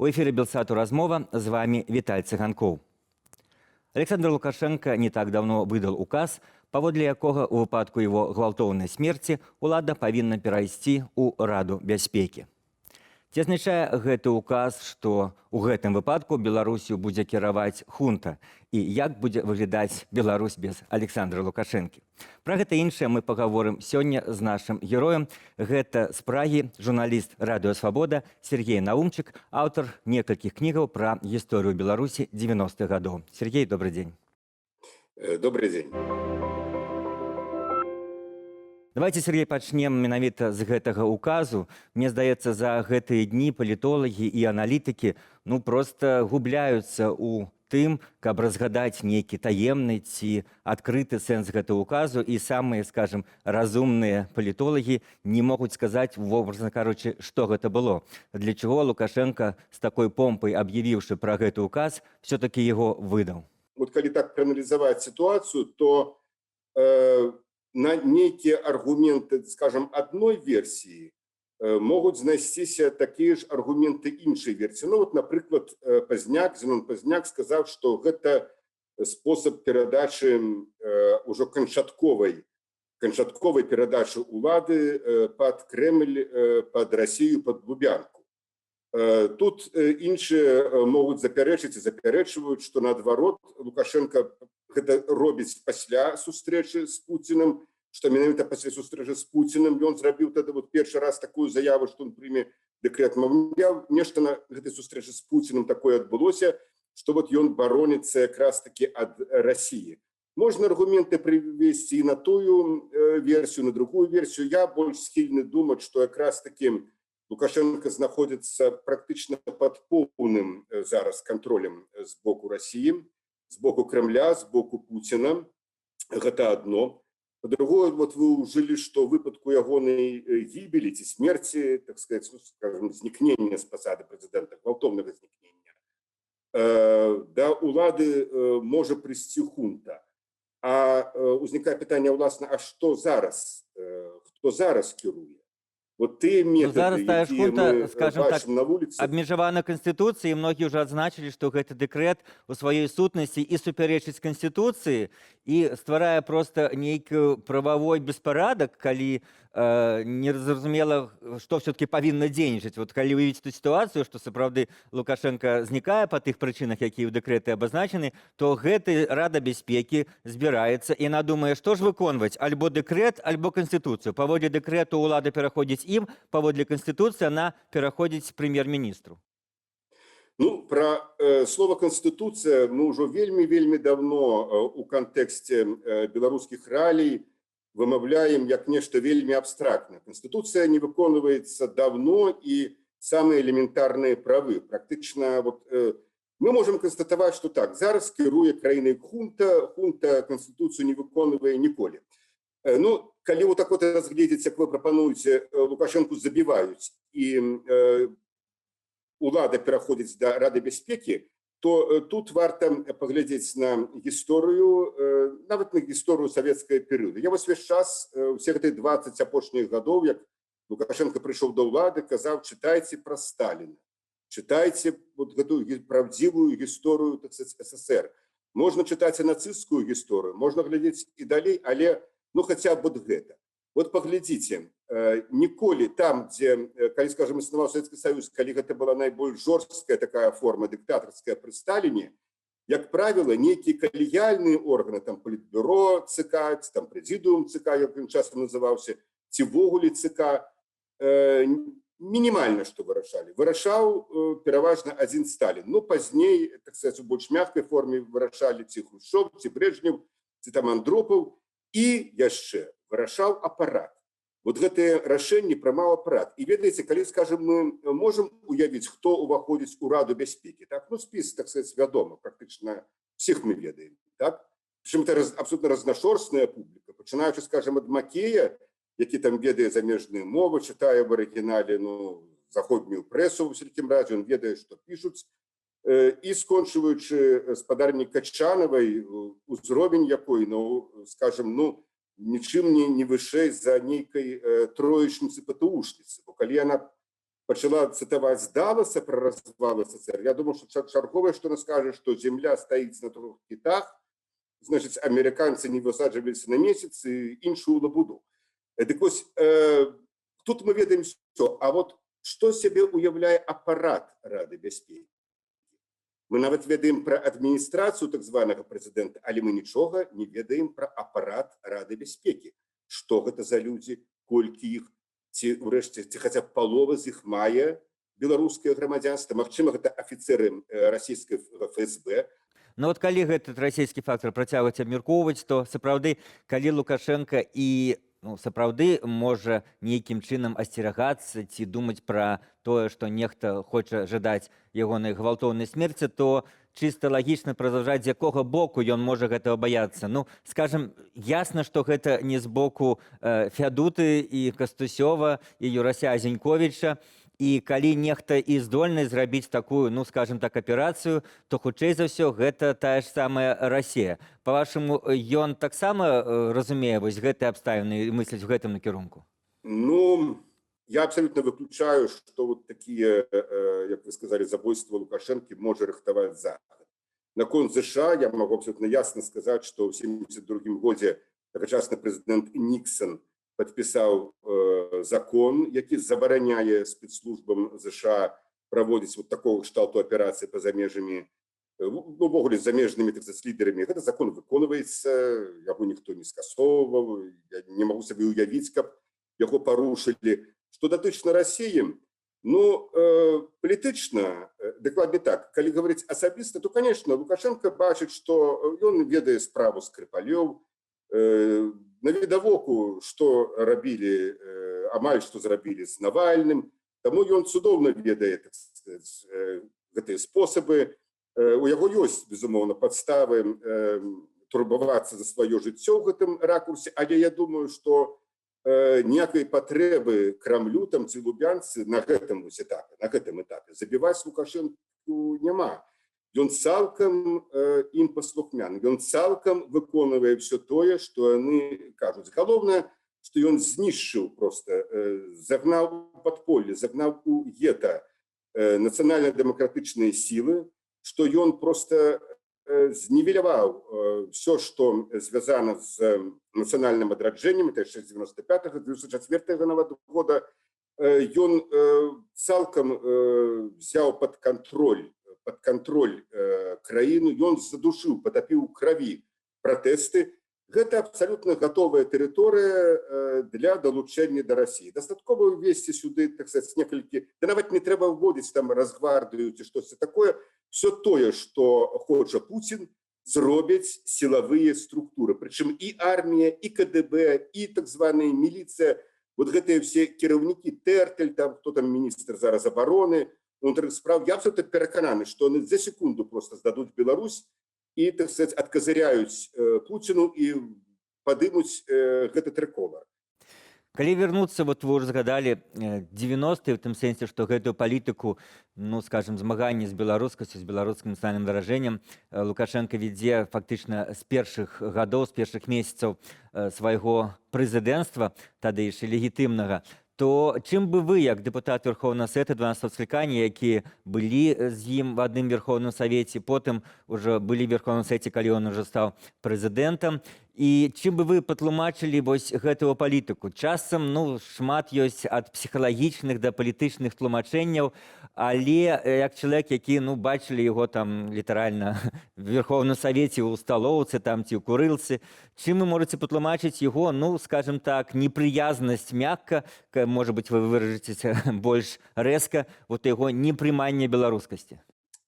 У эфире Белсату размова, з вами Віталь Цыганкоў. Александр Лукашенко не так давно выдал указ, паводле якога у выпадку его гвалтоўнай смерти улада павінна перайсці ў Раду бяспекі. Ці азначае гэты указ, што ў гэтым выпадку Беларусю будзе кіраваць хунта і як будзе выглядаць Беларусь без Александра Лукашэнкі. Пра гэта іншае мы пагаворым сёння з нашым героем. Гэта з Прагі журналіст Радыё Свабода Сергей Наумчык, аўтар некалькіх кнігаў пра гісторыю Беларусі 90-х гадоў. Сергей, добрый дзень. Добрый дзень. Давайте, Сергей, пачнем менавіта з гэтага указу. Мне здаецца, за гэтыя дні палітолагі і аналітыкі проста губляюцца ў тым, каб разгадаць нейкі таемны ці адкрыты сэнс гэтага указу, і самыя, скажем, разумныя палітолагі не могуць сказаць, вобразна кажучы, што гэта было. Для чаго Лукашенко з такой помпай, аб'явіўшы пра гэты указ, все-таки яго выдаў? Вот калі так прааналізаваць сітуацыю, то на нейкія аргументы, скажем, адной версіі могуць знайсціся такія ж аргументы іншай версіі. Вот, напрыклад, Зенон Пазняк сказаў, што гэта спосаб перадачы ўжо канчатковай перадачы улады пад Кремль, пад Расію, пад Лубянку. Тут іншыя могуць запярэчыць і запярэчваюць, што наадварот Лукашенко гэта робіць пасля сустрэчы з Пуціным, што менавіта пасля сустрэчы з Пуціным ён зрабіў тады першы раз такую заяву, што ён прыме дэкрэт. Маўляў, нешта на гэтай сустрэчы з Пуціным такое адбылося, што ён бароніцца якраз такі ад Расіі. Можна аргументы прывесці і на тую версію, на другую версію. Я больш схільны думаць, што якраз такі Лукашенко знаходзіцца практычна пад поўным зараз кантролем з боку Расіі, з боку Кремля, з боку Пуціна. Гэта адно. Па-другое, вы ўжылі, што ў выпадку ягонай гібелі ці смерці, так сказаць, скажем, знікнення з пасады прэзідэнта, гвалтоўнага знікнення, да улады можа прыйсці хунта. А ўзнікае пытанне, уласна, а што зараз? Хто зараз кіруе? Вот тыя метады, якія мы бачым на вуліцы... Абмежавана Канстытуцыі, і многія ўжо адзначылі, што гэты дэкрэт у сваёй сутнасці і суперечыць Канстытуцыі, і стварае проста нейкі прававой беспарадак, калі незразумела, што все-таки павінна дзейнічаць. Вот калі выявіць ту сітуацыю, што сапраўды Лукашенко знікае па тых прычынах, якія ў дэкрэты абазначаны, то гэты Рада бяспекі збіраецца і яна думае, што ж выконваць, альбо дэкрэт, альбо Канстытуцыю. Паводле дэкрэту ўлада пераходзіць ім, паводле Канстытуцыі яна пераходзіць прэм'ер-міністру. Пра слова «Канстытуцыя» мы ўжо вельмі давно у кантэксце беларускіх рэалій вымаўляем як нешта вельмі абстрактна. Канстытуцыя не выконваецца давно, і самыя элементарныя правы. Практычна мы можам канстатаваць, што так, зараз кіруе краінай хунта Канстытуцыю не выконвае ніколі. Калі так разгледзець, як вы прапануеце, Лукашенку забіваюць і улада пераходзіць да Рады бяспекі, то тут варта паглядзець на гісторыю, нават на гісторыю савецкага перыяду. Я весь час, усе гэтыя 20 апошніх гадоў, як Лукашенко прыйшоў да ўлады, казаў, чытайце пра Сталіна, чытайце гэтую правдзівую гісторыю СССР. Можна чытаць і нацысцкую гісторыю, можна глядзець і далей, але хаця б гэта. Паглядзіце, ніколі там, дзе, калі, скажем, існаваў Савецкі Саюз, калі гэта была найбольш жорсткая такая форма дыктатарская пры Сталіне, як правіла, нейкія калегіяльныя органы, там Палітбюро ЦК, там Прэзідыум ЦК, як ён часта называўся, ці ввогуле ЦК, мінімальна што вырашалі. Вырашаў пераважна адзін Сталін. Пазней, так сказаць, у больш мяккай форме вырашалі ці Хрушчов, ці Брэжнеў, ці там Андропаў, і яшчэ вырашаў апарат. Гэтыя рашэнні прымаў апарат. І ведаеце, калі, скажем, мы можам уявіць, хто ўваходзіць у Раду бяспекі, спіс, так сказаць, вядома, практычна всіх мы ведаем. Прычым это абсолютна разнашорстная публіка, пачынаючы, скажем, ад Макея, які там ведае замежныя мовы, чытае в арыгінале заходнюю прэсу, у усялякім разе, ён ведае, што пішуць, і скончваючы спадарні Качанавай, узровень якой, скажем, нічым не вышэй за нейкай троечніцы ПТУшніцы. Бо калі яна пачала цытаваць з Далласа пра развал СССР, я думаю, што чарговае, што она скажа, што земля стаіць на 3 кітах, значыць, амерыканцы не высаджваліся на месяц і іншую лабуду. Дык вось, тут мы ведаем все. А вот што сябе уяўляе апарат Рады бяспекі? Мы нават ведаем пра адміністрацыю так званага прэзідэнта, але мы нічога не ведаем пра апарат Рады бяспекі. Што гэта за людзі, колькі іх, ці ўрэшце, ці хаця б палова з іх мае беларускае грамадзянства, магчыма, гэта афіцэры расійскага ФСБ. Ну вот калі этот расійскі фактор працягваць абмяркоўваць, то сапраўды, калі Лукашенко і сапраўды можа нейкім чынам асцерагацца ці думаць пра тое, што нехта хоча жадаць ягонай гвалтоўнай смерці, то чыста лагічна прадаўжаць, з якога боку ён можа гэтага баяцца. Ну, скажам, ясна, што гэта не з боку Фядуты і Кастусёва і Юрася Зеньковіча, і калі нехта і здольны зрабіць такую, ну, скажем так, аперацыю, то хутчэй за ўсё гэта тая ж самая Расія. Па-вашаму, ён таксама разумее вось гэтыя абставіны і мысліць в гэтым накірунку? Ну, я абсолютно выключаю, что вот такие, как вы сказали, забойства Лукашенко может рыхтовать Запад. Наконт США я могу абсолютно ясно сказать, что в 1972 году тогочасны президент Никсон подписал закон, який забороняє спецслужбам США проводить вот такого кшталту операции по замежами, ну, вогуле з замежними, так сказать, лідерами. Этот закон виконується, його ніхто не скасовував, я не можу собі уявити, як його порушили. Что датычна России, ну, політычна, докладне так, калі говорить асабіста, то, конечно, Лукашенко бачыць, что ён ведае справу Скрипалёў, навідавоку, что рабілі, амаль што зрабілі з Навальным, таму ён цудоўна ведае, так сказать, гэтыя спосабы. У яго ёсць, безумоўна, падставы турбавацца за сваё жыццё ў гэтым ракурсе, але я думаю, што ніякай патрэбы Крамлю там ці лубянцы на гэтым этапе забіваць Лукашенку няма. Ён цалкам ім паслухмяны, ён цалкам выконвае все тое, што яны кажуць. Галоўнае, што ён знішчыў проста, загнаў у падполле, загнаў у гета нацыянальна-дэмакратычныя сілы, што ён проста знівеляваў все, што звязана з нацыянальным адраджэннем, это яшчэ з 95-94 года, ён цалкам взяў пад кантроль краіну, ён задушыў, патапіў у крыві пратэсты. Гэта абсалютна гатовая тэрыторыя для далучэння да Расіі. Дастаткова ўвесці сюды, так сказать, некалькі, да нават не трэба ўводзіць там Росгвардыю ці штосьці такое. Все тое, што хоча Путін, зробяць сілавыя структуры. Прычым і армія, і КДБ, і так званая міліцыя, вот гэтыя все кіраўнікі, Тэртель, там, хто там міністр зараз абароны, унутрых справ, я абсолютно перакананы, што яны за секунду просто здадуць Беларусь і, так сказать, адказыряюць Пуціну і падымуць гэты трыколар. Калі вярнуцца, вот вы ўжо згадалі 90-е, в тым сэнсе, што гэтую палітыку, ну, скажем, змаганне з беларускасцю, з беларускім нацыянальным выражэннем Лукашенко вядзе фактычна з першых гадоў, з першых месяцаў свайго прэзідэнцтва, тады яшчэ легітымнага, то чым бы вы, як дэпутат Верховнага Савета 12-го склікання, якія былі з ім в адным Верховным Савеце, потым уже былі в Верховным Савеце, калі ён уже стаў прэзідэнтам, і чым бы вы патлумачылі вось гэтую палітыку? Часам, ну, шмат ёсць ад псіхалагічных да палітычных тлумачэнняў, але як чалавек, які, ну, бачылі яго там літаральна в Верховным Савеце ў сталоўцы там ці ў курылцы, чым вы можаце патлумачыць яго, ну, скажем так, непрыязнасць мякка, может быть, вы выражыцеся больш рэзка, вот яго непрыманне беларускасці?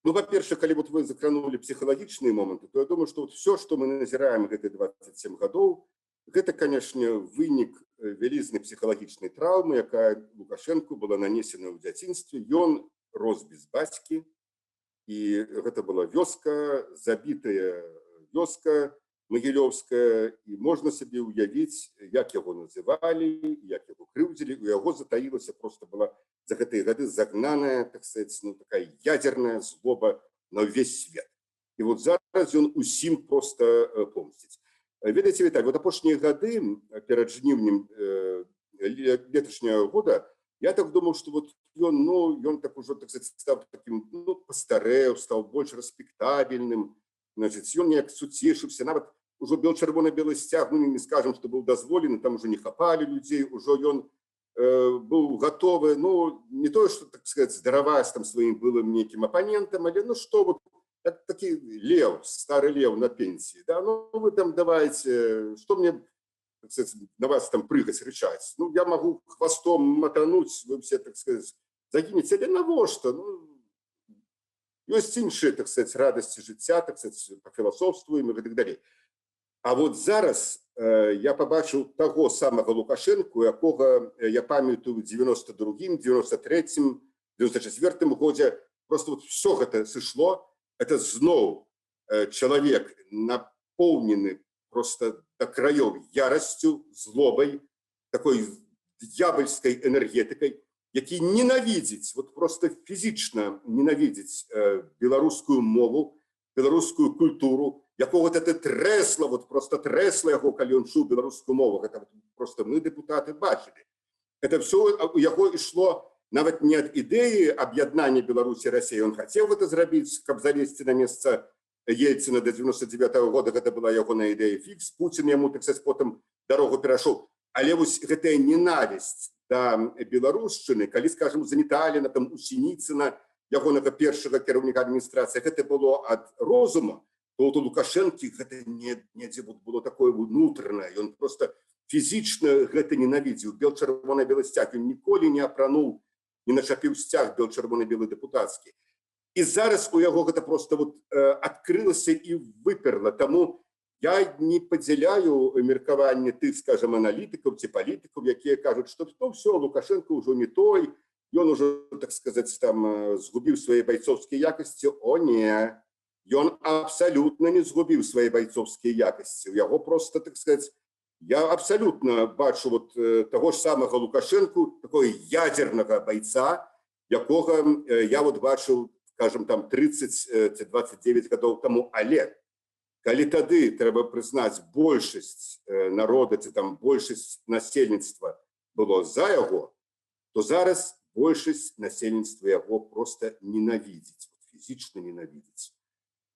Ну, во-первых, когда вот вы закранули психологичные моменты, то я думаю, что вот все, что мы назираем эти 27 годов, это, конечно, вынік вялізнай психологичной травмы, якая Лукашенко была нанесена ў дзяцінстве. Ён рос без бацькі, і гэта была вёска, забітая вёска магілёўская, і можна сабе ўявіць, як яго называлі, як яго крыўдзілі. У яго затаілася, просто была за гэтыя гады загнаная, так сказать, ну, такая ядерная злоба на ўвесь свет. І вот зараз ён усім просто помсціць. Ведаеце, Віталь, вот апошнія гады, перад жніўнем леташняга года, я так думаў, што вот ён так ужо, так сказать, стаў таким, ну, пастарэў, стаў больш рэспектабельным, значит, ён неяк суцешыўся, нават ужо чырвона-белы сцяг, ну, не скажам, што быў дазволены, там ужо не хапалі людзей, ужо ён быў гатовы, ну, не тое, што, так сказать, здараваць там сваім былым нейкім апанентам, але, ну, што вот, такі лев, стары лев на пенсіі, да, ну, вы там давайте, што мне, так сказать, на вас там прыгаць, рычаць, ну, я магу хвастом матануць, вы все, так сказать, загінеце, але навошта, ну, ёсць іншыя, так сказать, радасці жыцця, так сказать, пафіласофствуем і так далей. А вот зараз я побачыў таго самага Лукашэнку, якога я памятаю ў 92-м, 93-м, 94-м годзе. Просто вот все гэта сышло. Это зноў чалавек напоўнены просто до краёў ярасцю, злобай, такой д'ябальскай энергетыкай, які ненавідзіць, вот просто фізічна ненавідзіць беларускую мову, беларускую культуру, якого это трэсла, вот просто трэсла яго, калі ён чуў беларускую мову. Это просто мы, депутаты, бачылі. Это все у яго ішло нават не ад ідэі аб'яднання Беларусі і Расіі. Ён хацеў гэта зрабіць, каб залезці на месца Ельцына до 99-го года. Гэта была ягоная ідэя фікс. Пуцін яму, так сказать, потым дарогу перайшоў. Але вось гэтая ненавісць да беларушчыны, калі, скажем, за Металіна, там, у Сініцына, ягонага першага кіраўніка адміністрацыі, гэта было ад розума, то у Лукашэнкі гэта недзе было такое внутранае. Ён просто фізічна гэта ненавідзеў. Бел-чырвона-белы сцяг. Ён ніколі не апрануў, не начапіў сцяг бел-чырвона-белы дэпутацкі. І зараз у яго гэта просто вот адкрылася і выперла. Таму я не падзяляю меркаванне тых, скажем, аналітыкаў ці палітыкаў, якія кажуць, што все, Лукашенко ўжо не той, ён ужо, так сказаць, там згубіў свае байцоўскія якасці. О, не. Ён абсалютна не згубіў свае байцоўскія якасці. У яго просто, так сказаць, я абсалютна бачу вот таго ж самага Лукашэнку, такого ядернага байца, якога я вот бачыў, скажем, там 30-29 гадоў таму. Але калі тады, трэба прызнаць, большасць народа ці там большасць насельніцтва было за яго, то зараз большасць насельніцтва яго просто ненавідзіць, фізічна ненавідзіць.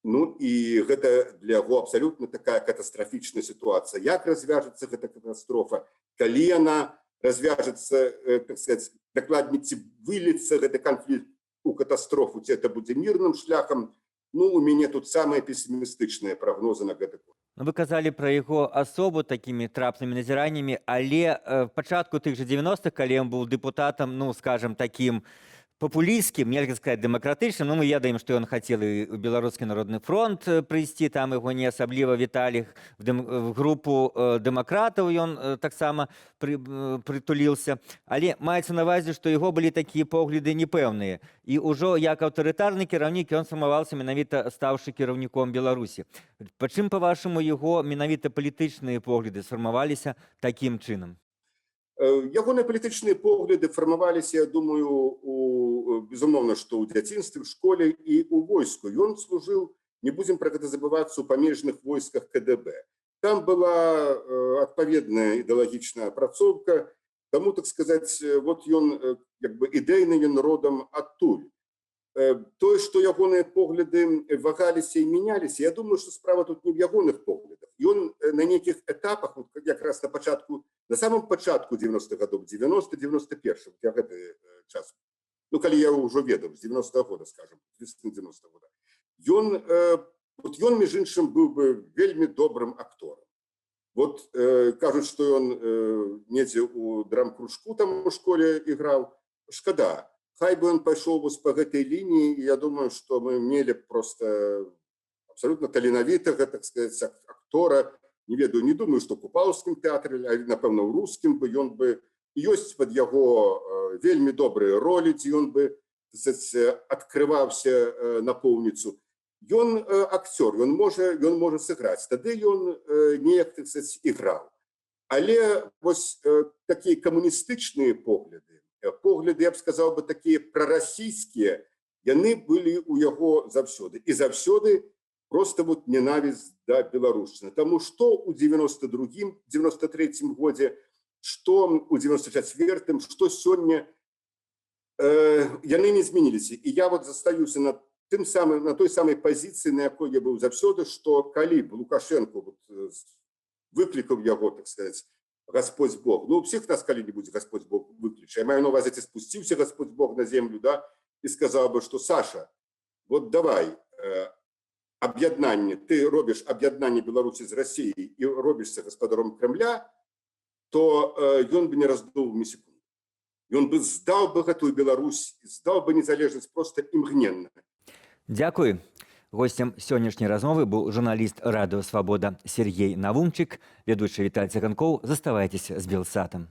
Ну і гэта для яго абсалютна такая катастрафічная сітуацыя. Як развяжецца гэта катастрофа? Калі яна развяжецца, так сказаць, дакладней, ці выльецца гэты канфлікт у катастрофу, ці это будзе мірным шляхам, ну, у мяне тут самыя песімістычныя прагнозы на гэты год. Вы казалі пра яго асобу такімі трапнымі назіраннямі, але пачатку тых жа 90-х, калі ён быў дэпутатам, ну, скажем, такім популістскім, нельга сказаць дэмакратычным, ну, мы ведаем, што ён хацеў і ў Беларускі народны фронт прыйсці, там яго не асабліва віталі, в групу дэмакратаў ён таксама прытуліўся, але маецца на ўвазе, што яго былі такія погляды непэўныя, і ўжо як аўтарытарны кіраўнік ён сфармаваўся менавіта стаўшы кіраўніком Беларусі. Пачым, па-вашаму, яго менавіта палітычныя погляды сфармаваліся такім чынам? Ягоныя палітычныя погляды фармаваліся, я думаю, безумоўна, што ў дзяцінстве, в школе і ў войску. Ён служыў, не будзем пра гэта забывацца, у памежных войсках КДБ. Там была адпаведная ідэалагічная апрацоўка, таму, так сказаць, вот ён, як бы ідэйны ён родам адтуль. Тое, што ягоныя погляды вагаліся і мяняліся, я думаю, што справа тут не в ягоных поглядах. Ён на нейкіх этапах, якраз на пачатку, на самом пачатку 90-х гадоў, 90-91-м, я гэты час, ну, калі я ўжо ведаў, з 90-го года, скажем, з 90-го года, ён, між іншым, быў бы вельмі добрым акторам. Вот кажуць, што ён недзе ў драм-кружку там у школе іграў. Шкада. Хай бы он пайшоў вось па гэтай лініі, і я думаю, што мы мелі просто абсолютно таленавітага, так сказаць, актора. Не ведаю, не думаю, што ў Купалаўскім тэатры, але, напэўна, ў рускім бы ён бы... Ёсць пад яго вельмі добрыя ролі, дзе ён бы, так сказаць, адкрываўся напоўніцу. Ён акцёр, ён можа сыграць. Тады ён неяк, так сказаць, іграў. Але вось такія камуністычныя погляды, я б сказаў бы, такія прарасійскія, яны былі ў яго заўсёды. І заўсёды просто вот ненавісць да беларушчыны. Таму што ў 92-м, 93-м годзе, што ў 94-м, што сёння, яны не змяніліся. І я вот застаюся на той самай пазіцыі, на якой я быў заўсёды, што калі б Лукашенко вот, выклікаў яго, так сказать, Господь Бог. Ну, у всех нас калі-нибудь Господь Бог выключил. Я маю на увазе, спустился Господь Бог на землю, да, и сказал бы, что Саша, вот давай, об'яднанне, ты робишь об'яднанне Беларусі з Россией и робишься господаром Кремля, то ён бы не раздул ни секунды. И он бы сдал бы эту Беларусь, сдал бы незалежность просто імгненна. Дзякуй. Гостем сённяшняй размовы быў журналіст радыё «Свабода» Сергей Навумчык, ведучы Віталь Циганкоў. Заставайцеся з Белсатам.